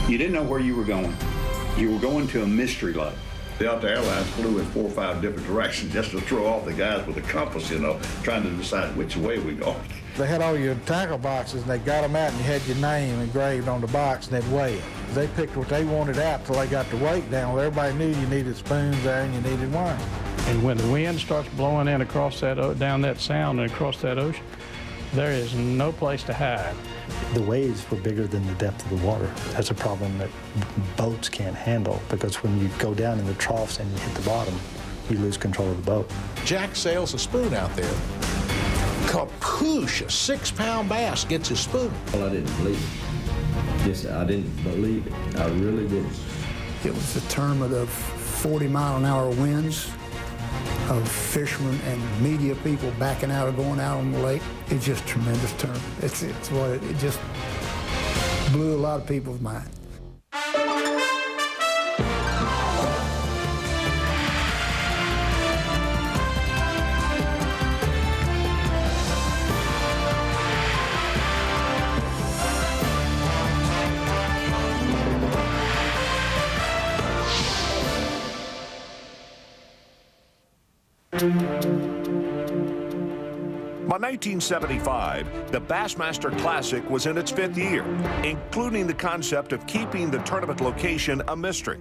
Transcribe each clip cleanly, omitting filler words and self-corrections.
You didn't know where you were going. You were going to a mystery lake. Delta Airlines flew in 4 or 5 different directions just to throw off the guys with a compass, you know, trying to decide which way we're going. They had all your tackle boxes, and they got them out, and you had your name engraved on the box, and they'd weigh it. They picked what they wanted out till they got the weight down. Well, everybody knew you needed spoons there and you needed wine. And when the wind starts blowing in across that, down that sound and across that ocean, there is no place to hide. The waves were bigger than the depth of the water. That's a problem that boats can't handle, because when you go down in the troughs and you hit the bottom, you lose control of the boat. Jack sails a spoon out there. Kapoosh, a 6-pound bass gets his spoon. Well, I didn't believe it. Yes, I didn't believe it. I really didn't. It was a tournament of 40-mile-an-hour winds, of fishermen and media people backing out or going out on the lake. It's just a tremendous tournament. It just blew a lot of people's mind. By 1975, the Bassmaster Classic was in its 5th year, including the concept of keeping the tournament location a mystery.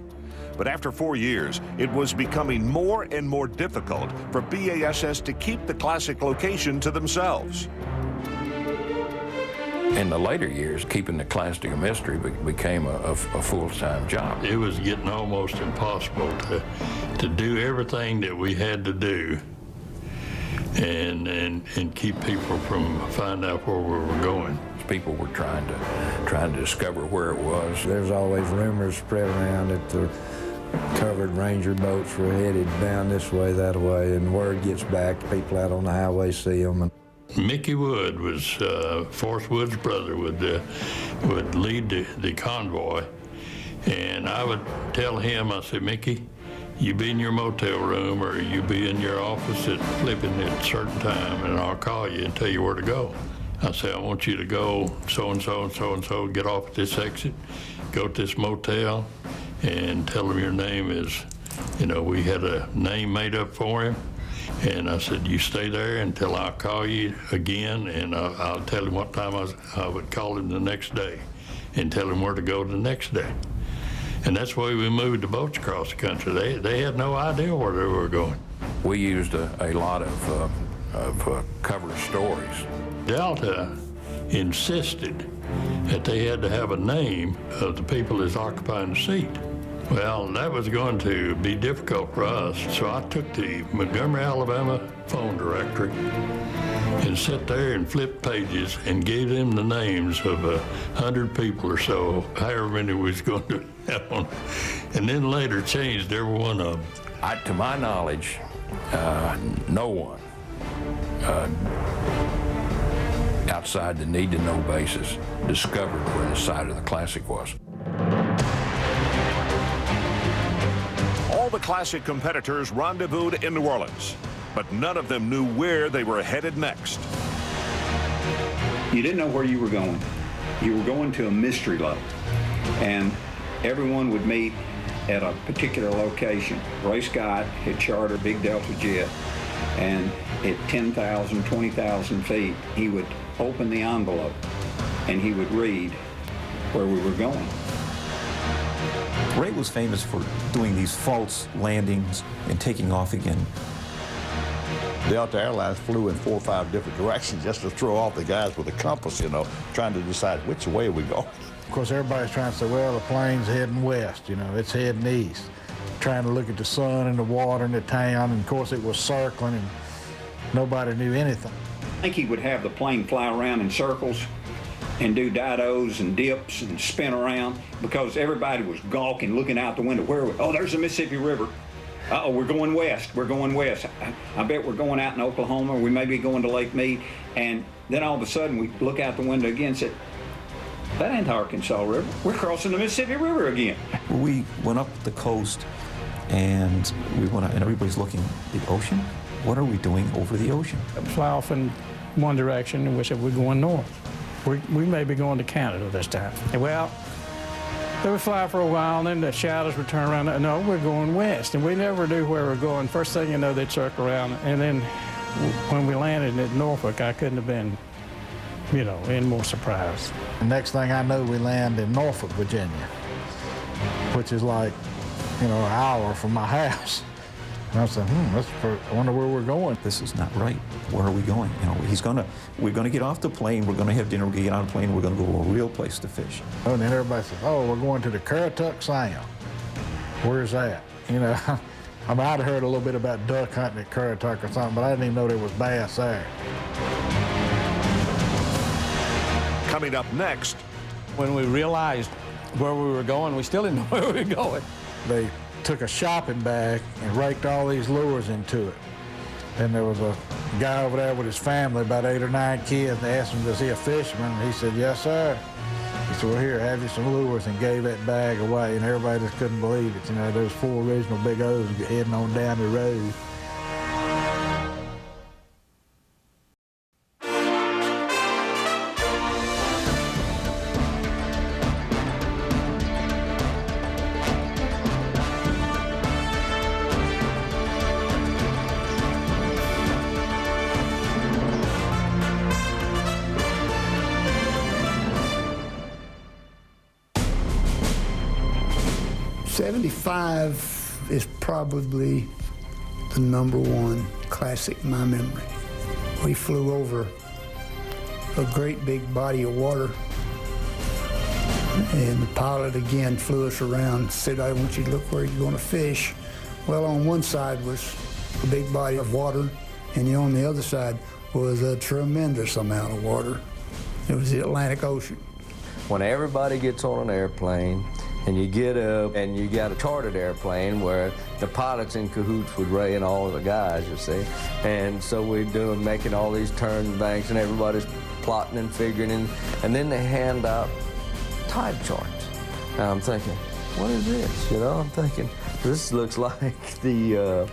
But after 4 years, it was becoming more and more difficult for BASS to keep the Classic location to themselves. In the later years, keeping the Classic a mystery became a full-time job. It was getting almost impossible to do everything that we had to do and keep people from finding out where we were going. People were trying to discover where it was. There's always rumors spread around that the covered Ranger boats were headed down this way, that way, and word gets back, people out on the highway see them. Mickey Wood was Forrest Wood's brother, would lead the convoy, and I would tell him, I said, Mickey, you be in your motel room or you be in your office at Flipping at a certain time, and I'll call you and tell you where to go. I said, I want you to go so-and-so and so-and-so, get off at this exit, go to this motel, and tell them your name is, you know, we had a name made up for him. And I said, you stay there until I call you again, and I'll tell him what time I would call him the next day and tell him where to go the next day. And that's why we moved the boats across the country. They had no idea where they were going. We used a lot of cover stories. Delta insisted that they had to have a name of the people that's occupying the seat. Well, that was going to be difficult for us, so I took the Montgomery, Alabama phone directory and sat there and flipped pages and gave them the names of 100 people or so, however many we was going to have on, and then later changed every one of them. To my knowledge, no one outside the need-to-know basis discovered where the site of the Classic was. All the Classic competitors rendezvoused in New Orleans, but none of them knew where they were headed next. You didn't know where you were going. You were going to a mystery lake, and everyone would meet at a particular location. Ray Scott had chartered a big Delta jet, and at 10,000, 20,000 feet, he would open the envelope, and he would read where we were going. Ray was famous for doing these false landings and taking off again. Delta Airlines flew in 4 or 5 different directions just to throw off the guys with a compass, you know, trying to decide which way we go. Of course, everybody's trying to say, well, the plane's heading west, you know, it's heading east. Trying to look at the sun and the water and the town, and of course it was circling, and nobody knew anything. I think he would have the plane fly around in circles and do didos and dips and spin around, because everybody was gawking, looking out the window. Oh, there's the Mississippi River. Uh-oh, we're going west. We're going west. I bet we're going out in Oklahoma. We may be going to Lake Mead. And then all of a sudden, we look out the window again and said, that ain't the Arkansas River. We're crossing the Mississippi River again. We went up the coast, and we went out, and everybody's looking at the ocean. What are we doing over the ocean? Fly off in one direction, and we said, we're going north. We may be going to Canada this time. Well, They would fly for a while, and then the shadows would turn around. No, we're going west, and we never knew where we're going. First thing you know, they'd circle around, and then when we landed at Norfolk, I couldn't have been, you know, any more surprised. The next thing I know, we land in Norfolk, Virginia, which is like, you know, an hour from my house. And I said, I wonder where we're going. This is not right. Where are we going? You know, we're gonna get off the plane, we're gonna have dinner, we're gonna get on the plane, we're gonna go to a real place to fish. Oh, and then everybody says, oh, we're going to the Currituck Sound. Where's that? You know, I mean, I'd heard a little bit about duck hunting at Currituck or something, but I didn't even know there was bass there. Coming up next. When we realized where we were going, we still didn't know where we were going. They took a shopping bag and raked all these lures into it. And there was a guy over there with his family, about 8 or 9 kids, and they asked him, is he a fisherman? And he said, yes, sir. He said, well, here, have you some lures, and gave that bag away, and everybody just couldn't believe it. You know, those 4 original big O's heading on down the road. '75 is probably the #1 classic in my memory. We flew over a great big body of water, and the pilot again flew us around, said, I want you to look where you're going to fish. Well, on one side was a big body of water, and on the other side was a tremendous amount of water. It was the Atlantic Ocean. When everybody gets on an airplane, and you get up and you got a chartered airplane where the pilot's in cahoots with Ray and all of the guys, you see. And so we're making all these turn banks and everybody's plotting and figuring, and then they hand out tide charts. And I'm thinking, what is this? You know, I'm thinking, this looks like the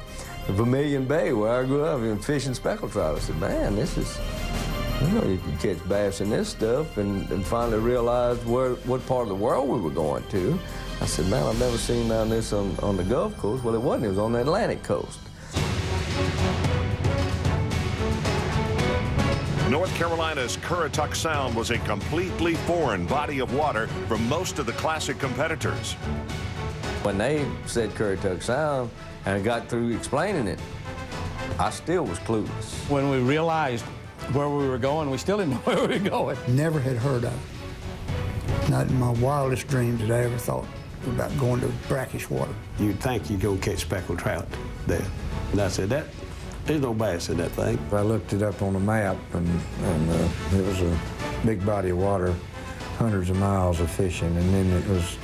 Vermilion Bay where I grew up in fishing speckled trout. I said, man, this is, you know, you can catch bass in this stuff, and finally realized what part of the world we were going to. I said, man, I've never seen down this on the Gulf Coast. Well, it wasn't. It was on the Atlantic coast. North Carolina's Currituck Sound was a completely foreign body of water for most of the classic competitors. When they said Currituck Sound and I got through explaining it, I still was clueless. When we realized where we were going, we still didn't know where we were going. Never had heard of it. Not in my wildest dreams did I ever thought about going to brackish water. You'd think you'd go catch speckled trout there. And I said, there's no bass in that thing. I looked it up on the map, and it was a big body of water, hundreds of miles of fishing, and then it was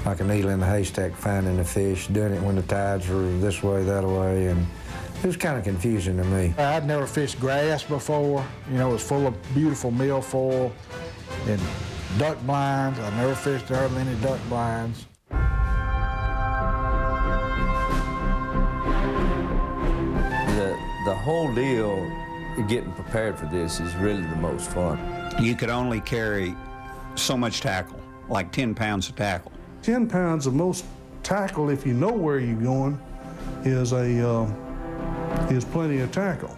like a needle in a haystack finding the fish, doing it when the tides were this way, that way, and it was kind of confusing to me. I'd never fished grass before. You know, it was full of beautiful milfoil and duck blinds. I never fished hardly any duck blinds. The whole deal, getting prepared for this, is really the most fun. You could only carry so much tackle, like 10 pounds of tackle. 10 pounds of most tackle, if you know where you're going, is plenty of tackle.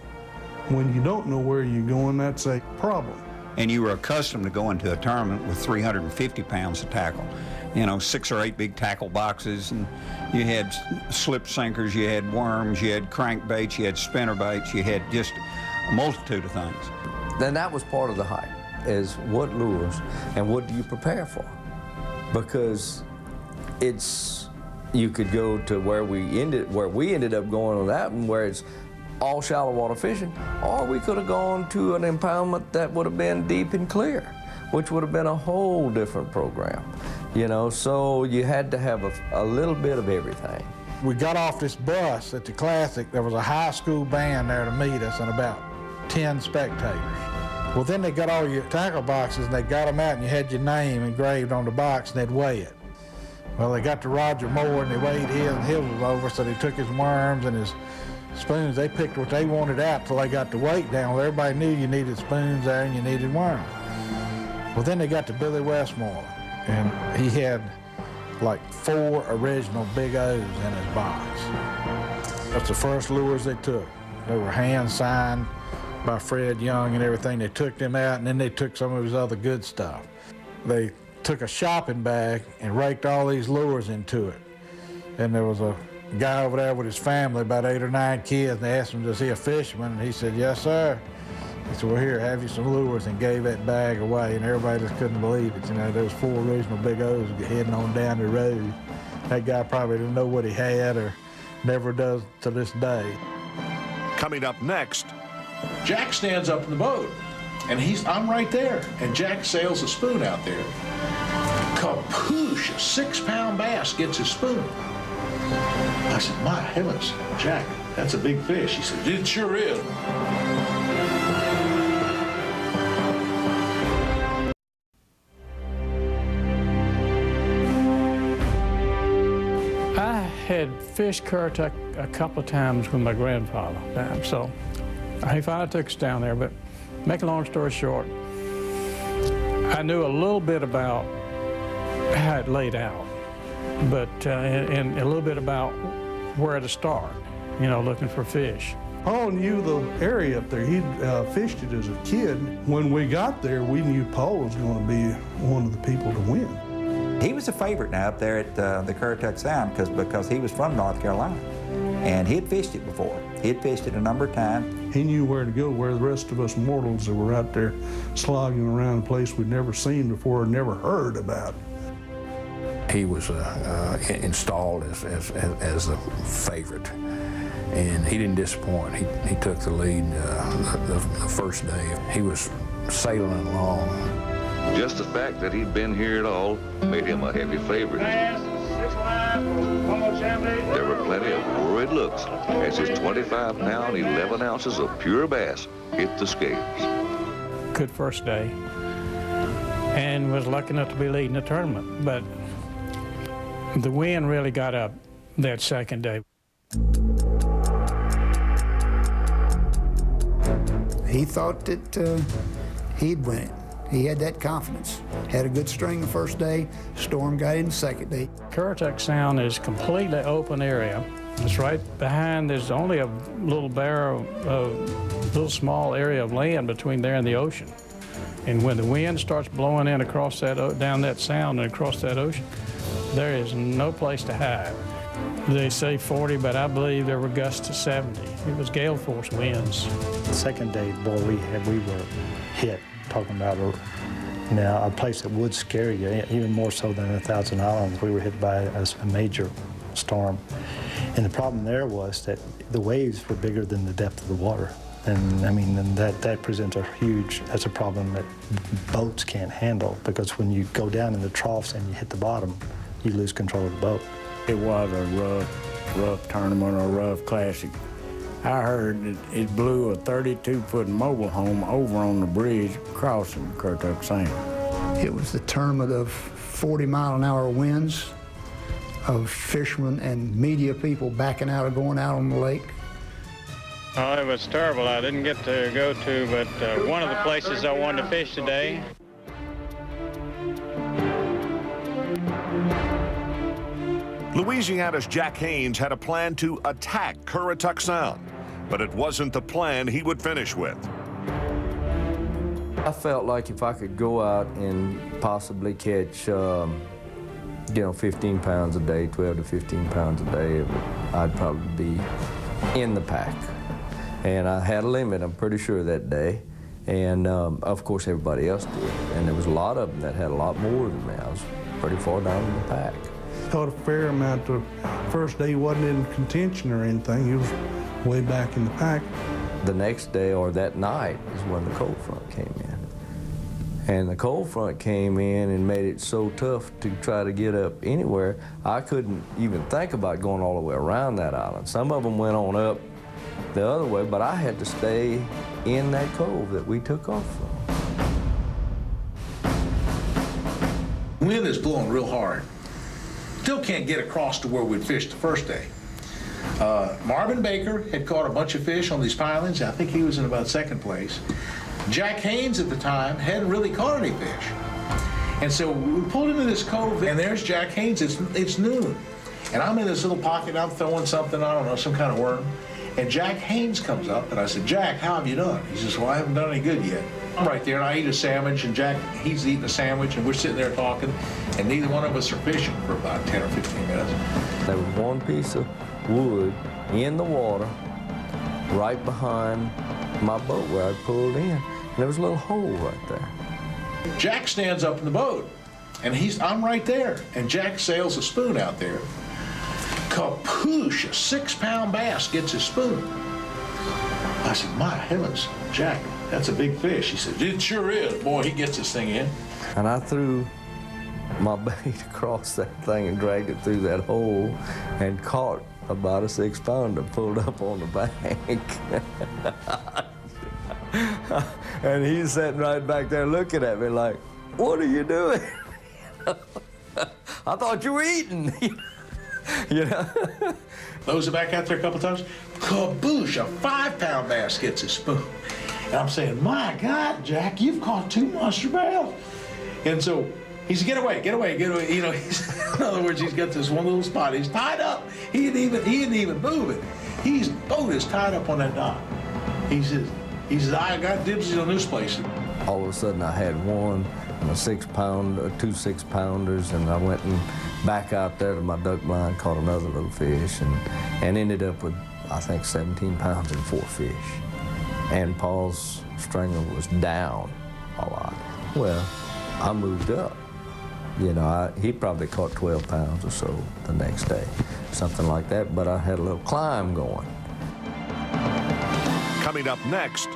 When you don't know where you're going, that's a problem. And you were accustomed to going to a tournament with 350 pounds of tackle. You know, 6 or 8 big tackle boxes, and you had slip sinkers, you had worms, you had crankbaits, you had spinnerbaits, you had just a multitude of things. Then that was part of the hype, is what lures and what do you prepare for? Because you could go to where we ended up going on that one, where it's all shallow water fishing, or we could have gone to an impoundment that would have been deep and clear, which would have been a whole different program. You know, so you had to have a little bit of everything. We got off this bus at the Classic. There was a high school band there to meet us and about 10 spectators. Well, then they got all your tackle boxes and they got them out, and you had your name engraved on the box, and they'd weigh it. Well, they got to Roger Moore and they weighed his, and his was over, so they took his worms and his spoons. They picked what they wanted out till they got the weight down. Well, everybody knew you needed spoons there and you needed worms. Well, then they got to Billy Westmoreland, and he had like 4 original Big O's in his box. That's the first lures they took. They were hand-signed by Fred Young and everything. They took them out, and then they took some of his other good stuff. They took a shopping bag and raked all these lures into it. And there was a guy over there with his family, about 8 or 9 kids, and they asked him, is he a fisherman? And he said, yes, sir. He said, well, here, have you some lures, and gave that bag away, and everybody just couldn't believe it. You know, there was 4 original Big O's heading on down the road. That guy probably didn't know what he had or never does to this day. Coming up next, Jack stands up in the boat, and I'm right there, and Jack sails a spoon out there. Kapoosh, a 6-pound bass gets his spoon. I said, my heavens, Jack, that's a big fish. He said, it sure is. I had fished Currituck a couple of times with my grandfather, so he finally took us down there. But make a long story short, I knew a little bit about how it laid out, but and a little bit about where to start, you know, looking for fish. Paul knew the area up there. He'd fished it as a kid. When we got there, we knew Paul was going to be one of the people to win. He was a favorite now up there at the Currituck Sound because he was from North Carolina, and he'd fished it before. He'd fished it a number of times. He knew where to go, where the rest of us mortals that were out there slogging around a place we'd never seen before or never heard about. He was installed as the favorite, and he didn't disappoint. He took the lead the first day. He was sailing along. Just the fact that he'd been here at all made him a heavy favorite. There were plenty of worried looks as his 25-pound, 11 ounces of pure bass hit the scales. Good first day, and was lucky enough to be leading the tournament, but the wind really got up that second day. He thought that he'd win it. He had that confidence. Had a good string the first day, storm got in the second day. Currituck Sound is completely open area. It's right behind, there's only a little little small area of land between there and the ocean. And when the wind starts blowing in across that, down that sound and across that ocean, there is no place to hide. They say 40, but I believe there were gusts to 70. It was gale force winds. The second day, boy, we were hit, talking about a place that would scare you, even more so than 1,000 Islands. We were hit by a major storm. And the problem there was that the waves were bigger than the depth of the water. And I mean, that presents that's a problem that boats can't handle, because when you go down in the troughs and you hit the bottom, you lose control of the boat. It was a rough tournament, or a rough classic. I heard that it blew a 32-foot mobile home over on the bridge crossing Currituck Sound. It was the tournament of 40-mile-an-hour winds, of fishermen and media people backing out of going out on the lake. Oh, it was terrible. I didn't get to go to, but one of the places I wanted to fish today. Louisiana's Jack Haynes had a plan to attack Currituck Sound, but it wasn't the plan he would finish with. I felt like if I could go out and possibly catch, 15 pounds a day, 12 to 15 pounds a day, I'd probably be in the pack. And I had a limit, I'm pretty sure, that day. And of course, everybody else did. And there was a lot of them that had a lot more than me. I was pretty far down in the pack. Caught a fair amount. The first day he wasn't in contention or anything. He was way back in the pack. The next day, or that night, is when the cold front came in. And the cold front came in and made it so tough to try to get up anywhere. I couldn't even think about going all the way around that island. Some of them went on up the other way, but I had to stay in that cove that we took off from. Wind is blowing real hard. Still can't get across to where we'd fished the first day. Marvin Baker had caught a bunch of fish on these pilings. I think he was in about second place. Jack Haynes at the time hadn't really caught any fish. And so we pulled into this cove, and there's Jack Haynes. It's noon. And I'm in this little pocket, I'm throwing something, I don't know, some kind of worm. And Jack Haynes comes up, and I said, Jack, how have you done? He says, well, I haven't done any good yet. I'm right there, and I eat a sandwich, and Jack, he's eating a sandwich, and we're sitting there talking, and neither one of us are fishing for about 10 or 15 minutes. There was one piece of wood in the water right behind my boat where I pulled in, and there was a little hole right there. Jack stands up in the boat, and I'm right there, and Jack sails a spoon out there. Kapoosh, a 6-pound bass gets his spoon. I said, my heavens, Jack, that's a big fish. He said, it sure is. Boy, he gets this thing in. And I threw my bait across that thing and dragged it through that hole and caught about a 6-pounder pulled up on the bank. And he's sitting right back there looking at me like, what are you doing? I thought you were eating. You know? Those are back out there a couple times. Kaboosh, a 5-pound bass gets his spoon. And I'm saying, my God, Jack, you've caught 2 monster bass. And so he said, get away, get away, get away. You know, in other words, he's got this one little spot. He's tied up. He didn't even move it. His boat is tied up on that dock. He says, I got dibsies on this place. All of a sudden, I had one and a 6-pounder, 2 6-pounders, and I went and back out there to my duck blind, caught another little fish, and ended up with, I think, 17 pounds and 4 fish. And Paul's stringer was down a lot. Well, I moved up. You know, he probably caught 12 pounds or so the next day, something like that, but I had a little climb going. Coming up next.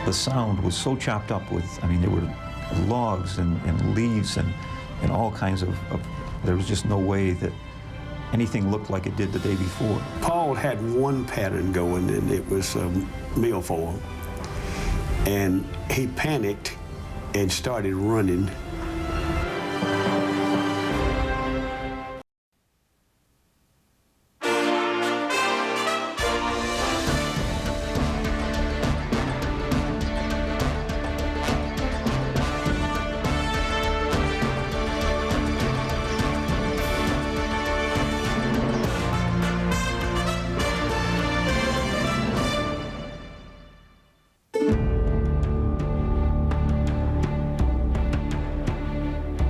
The sound was so chopped up with, I mean, there were logs and leaves and all kinds of, there was just no way that anything looked like it did the day before. Paul had one pattern going, and it was milfoil. And he panicked and started running.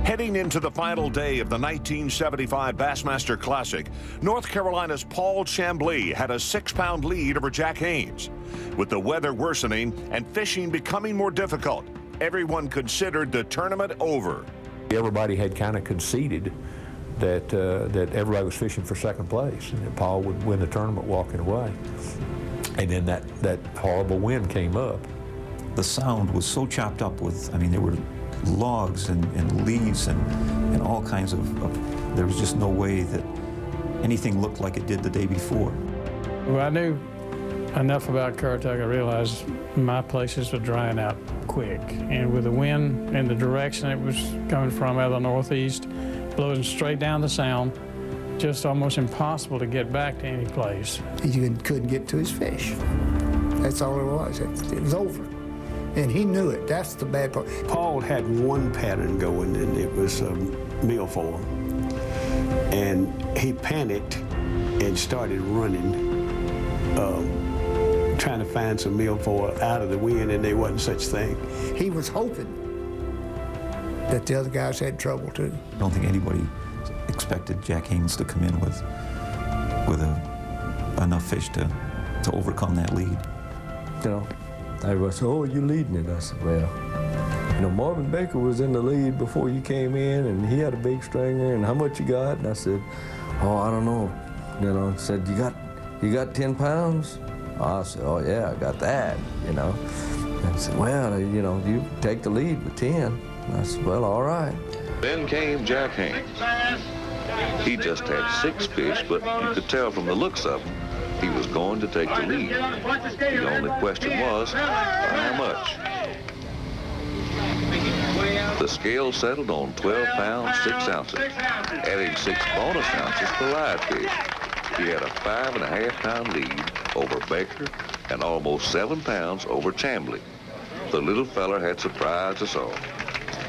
Heading into the final day of the 1975 Bassmaster Classic, North Carolina's Paul Chamblee had a 6-pound lead over Jack Haynes. With the weather worsening and fishing becoming more difficult, everyone considered the tournament over. Everybody had kind of conceded that everybody was fishing for second place and that Paul would win the tournament walking away. And then that horrible wind came up. The sound was so chopped up with, I mean, there were logs and leaves and all kinds of, there was just no way that anything looked like it did the day before. Well, I knew enough about Currituck. I realized my places were drying out quick. And with the wind and the direction it was coming from out of the northeast, blowing straight down the sound, just almost impossible to get back to any place. He couldn't get to his fish. That's all it was. It was over. And he knew it. That's the bad part. Paul had one pattern going, and it was milfoil. And he panicked and started running, trying to find some milfoil out of the wind, and there wasn't such thing. He was hoping that the other guys had trouble too. I don't think anybody expected Jack Haynes to come in with enough fish to overcome that lead. You know, everybody said, oh, you're leading it. I said, well, you know, Marvin Baker was in the lead before you came in, and he had a big stringer, and how much you got? And I said, oh, I don't know. You know, said, you got 10 pounds? I said, oh, yeah, I got that, you know. And I said, well, you know, you take the lead with 10. And I said, well, all right. Then came Jack Haynes. He just had 6 fish, but you could tell from the looks of him, he was going to take the lead. The only question was, how much? The scale settled on 12 pounds, 6 ounces, adding 6 bonus ounces for live fish. He had a 5.5-pound lead over Baker and almost 7 pounds over Chamblee. The little feller had surprised us all.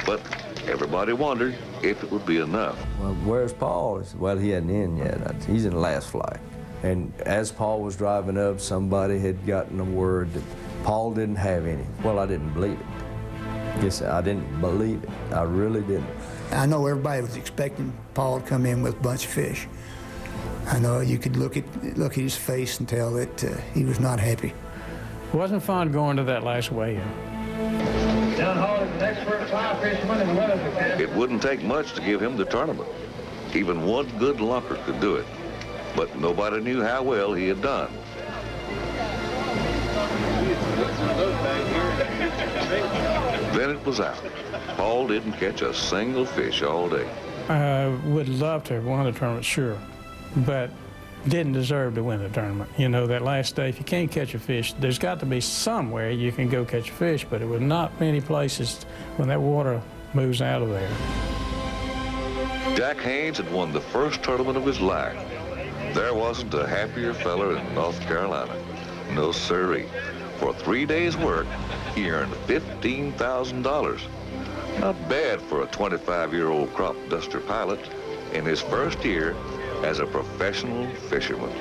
But Everybody wondered if it would be enough. Well, where's Paul? Well, he hadn't in yet. He's in the last flight. And as Paul was driving up, somebody had gotten a word that Paul didn't have any. Well, I didn't believe it. Yes, I didn't believe it. I really didn't. I know everybody was expecting Paul to come in with a bunch of fish. I know you could look at his face and tell that he was not happy. It wasn't fun going to that last weigh-in. It wouldn't take much to give him the tournament. Even one good lunker could do it. But nobody knew how well he had done. Then it was out. Paul didn't catch a single fish all day. I would love to have won the tournament, sure, but didn't deserve to win the tournament. You know, that last day, if you can't catch a fish, there's got to be somewhere you can go catch a fish, but it was not many places when that water moves out of there. Jack Haynes had won the first tournament of his life. There wasn't a happier fella in North Carolina. No siree. For 3 days' work, he earned $15,000. Not bad for a 25-year-old crop duster pilot in his first year as a professional fisherman.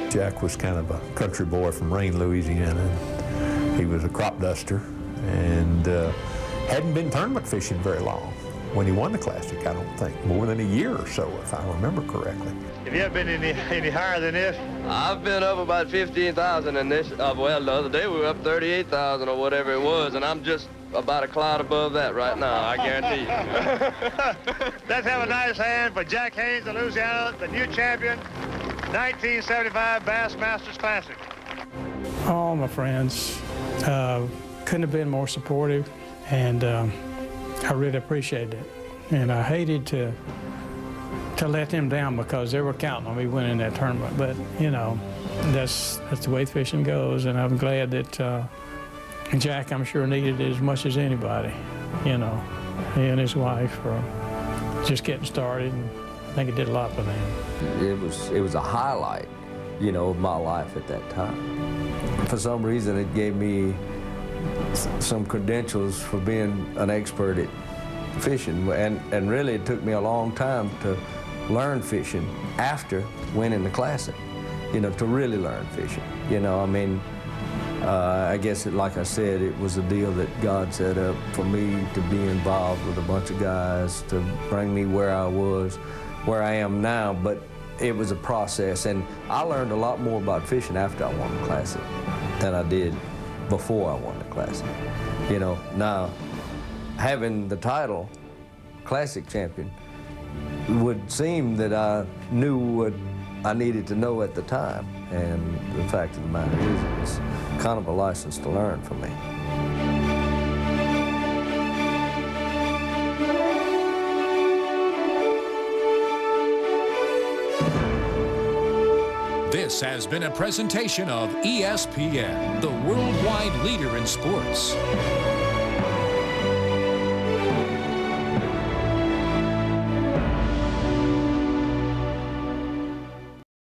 Jack was kind of a country boy from Rain, Louisiana. He was a crop duster and hadn't been tournament fishing very long when he won the Classic, I don't think. More than a year or so, if I remember correctly. Have you ever been any higher than this? I've been up about 15,000 in this. Well, the other day we were up 38,000 or whatever it was, and I'm just about a cloud above that right now, I guarantee you. Let's have a nice hand for Jack Haynes of Louisiana, the new champion, 1975 Bassmasters Classic. All my friends couldn't have been more supportive, and I really appreciated it. And I hated to let them down because they were counting on me winning that tournament. But, you know, that's the way fishing goes, and I'm glad that Jack, I'm sure, needed it as much as anybody, you know. He and his wife were just getting started, and I think it did a lot for them. It was a highlight, you know, of my life at that time. For some reason, it gave me some credentials for being an expert at fishing, and really it took me a long time to learn fishing after winning the Classic, you know, to really learn fishing. You know, I mean, I guess, like I said, it was a deal that God set up for me to be involved with a bunch of guys to bring me where I am now, but it was a process, and I learned a lot more about fishing after I won the Classic than I did before I won the Classic. You know, now, having the title, Classic champion, would seem that I knew what I needed to know at the time, and the fact of the matter is, it was kind of a license to learn for me. This has been a presentation of ESPN, the worldwide leader in sports.